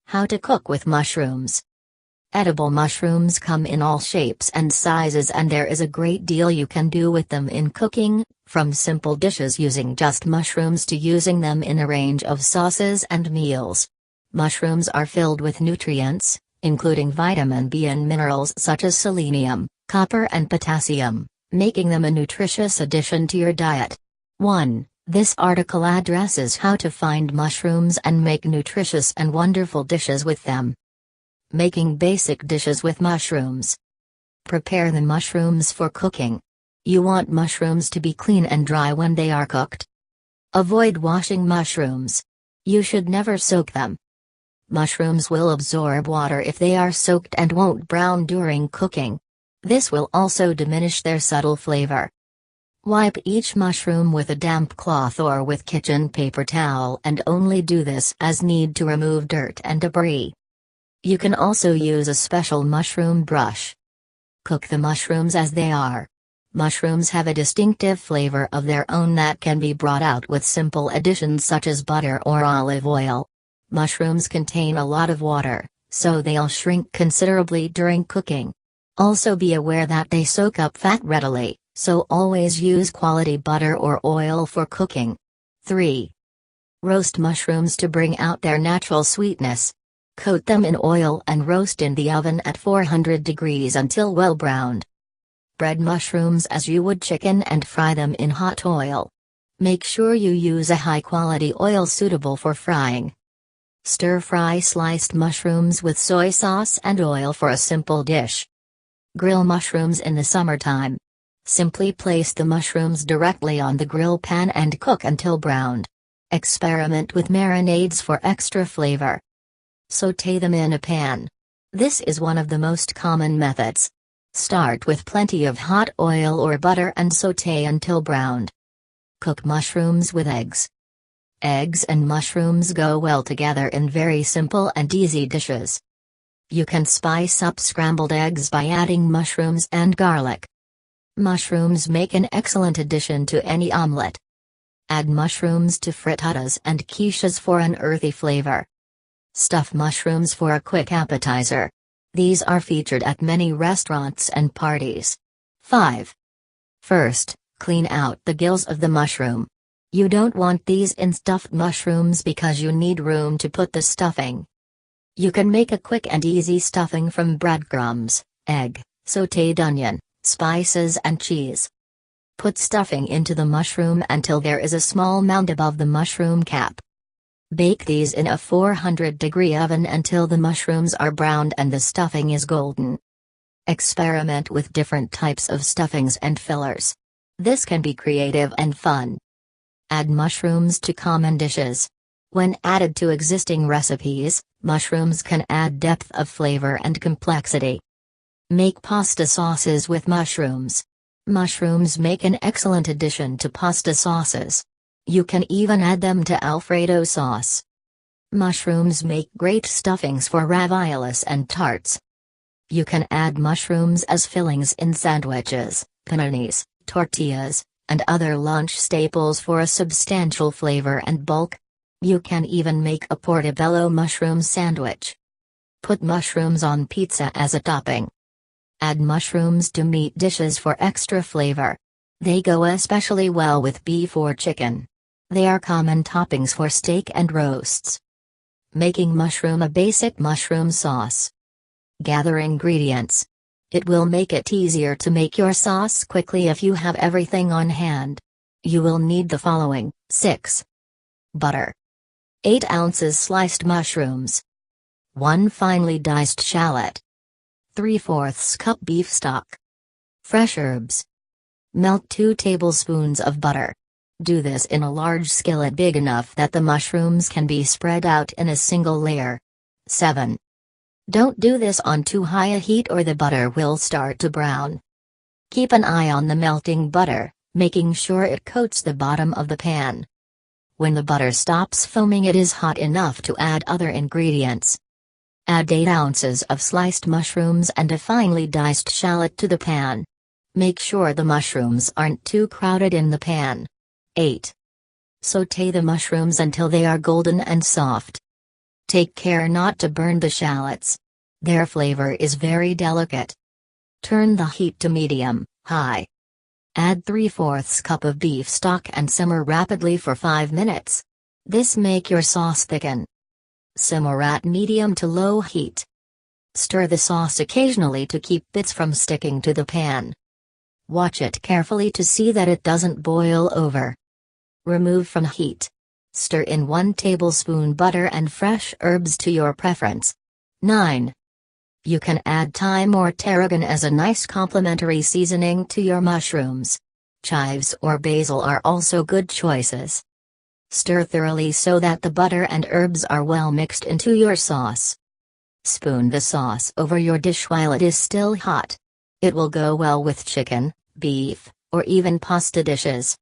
How to cook with mushrooms. Edible mushrooms come in all shapes and sizes, and there is a great deal you can do with them in cooking, from simple dishes using just mushrooms to using them in a range of sauces and meals. Mushrooms are filled with nutrients, including vitamin B and minerals such as selenium, copper and potassium, making them a nutritious addition to your diet. 1. This article addresses how to find mushrooms and make nutritious and wonderful dishes with them. Making basic dishes with mushrooms. Prepare the mushrooms for cooking. You want mushrooms to be clean and dry when they are cooked. Avoid washing mushrooms. You should never soak them. Mushrooms will absorb water if they are soaked and won't brown during cooking. This will also diminish their subtle flavor. Wipe each mushroom with a damp cloth or with kitchen paper towel, and only do this as need to remove dirt and debris. You can also use a special mushroom brush. Cook the mushrooms as they are. Mushrooms have a distinctive flavor of their own that can be brought out with simple additions such as butter or olive oil. Mushrooms contain a lot of water, so they'll shrink considerably during cooking. Also be aware that they soak up fat readily, so always use quality butter or oil for cooking. 3. Roast mushrooms to bring out their natural sweetness. Coat them in oil and roast in the oven at 400 degrees until well browned. Bread mushrooms as you would chicken and fry them in hot oil. Make sure you use a high-quality oil suitable for frying. Stir-fry sliced mushrooms with soy sauce and oil for a simple dish. Grill mushrooms in the summertime. Simply place the mushrooms directly on the grill pan and cook until browned. Experiment with marinades for extra flavor. Sauté them in a pan. This is one of the most common methods. Start with plenty of hot oil or butter and sauté until browned. Cook mushrooms with eggs. Eggs and mushrooms go well together in very simple and easy dishes. You can spice up scrambled eggs by adding mushrooms and garlic. Mushrooms make an excellent addition to any omelette. Add mushrooms to frittatas and quiches for an earthy flavor. Stuff mushrooms for a quick appetizer. These are featured at many restaurants and parties. 5. First, clean out the gills of the mushroom. You don't want these in stuffed mushrooms because you need room to put the stuffing. You can make a quick and easy stuffing from breadcrumbs, egg, sautéed onion, spices and cheese. Put stuffing into the mushroom until there is a small mound above the mushroom cap. Bake these in a 400-degree oven until the mushrooms are browned and the stuffing is golden. Experiment with different types of stuffings and fillers. This can be creative and fun. Add mushrooms to common dishes. When added to existing recipes, mushrooms can add depth of flavor and complexity. Make pasta sauces with mushrooms. Mushrooms make an excellent addition to pasta sauces. You can even add them to Alfredo sauce. Mushrooms make great stuffings for raviolis and tarts. You can add mushrooms as fillings in sandwiches, paninis, tortillas, and other lunch staples for a substantial flavor and bulk. You can even make a portobello mushroom sandwich. Put mushrooms on pizza as a topping. Add mushrooms to meat dishes for extra flavor. They go especially well with beef or chicken. They are common toppings for steak and roasts. Making mushroom a basic mushroom sauce. Gather ingredients. It will make it easier to make your sauce quickly if you have everything on hand. You will need the following: 6. Butter. 8 ounces sliced mushrooms. 1 finely diced shallot. 3/4 cup beef stock. Fresh herbs. Melt 2 tablespoons of butter. Do this in a large skillet big enough that the mushrooms can be spread out in a single layer. 7. Don't do this on too high a heat or the butter will start to brown. Keep an eye on the melting butter, making sure it coats the bottom of the pan. When the butter stops foaming, it is hot enough to add other ingredients. Add 8 ounces of sliced mushrooms and a finely diced shallot to the pan. Make sure the mushrooms aren't too crowded in the pan. 8. Sauté the mushrooms until they are golden and soft. Take care not to burn the shallots. Their flavor is very delicate. Turn the heat to medium-high. Add 3/4 cup of beef stock and simmer rapidly for 5 minutes. This make your sauce thicken. Simmer at medium to low heat. Stir the sauce occasionally to keep bits from sticking to the pan. Watch it carefully to see that it doesn't boil over. Remove from heat. Stir in 1 tablespoon butter and fresh herbs to your preference. 9. You can add thyme or tarragon as a nice complementary seasoning to your mushrooms. Chives or basil are also good choices. Stir thoroughly so that the butter and herbs are well mixed into your sauce. Spoon the sauce over your dish while it is still hot. It will go well with chicken, beef, or even pasta dishes.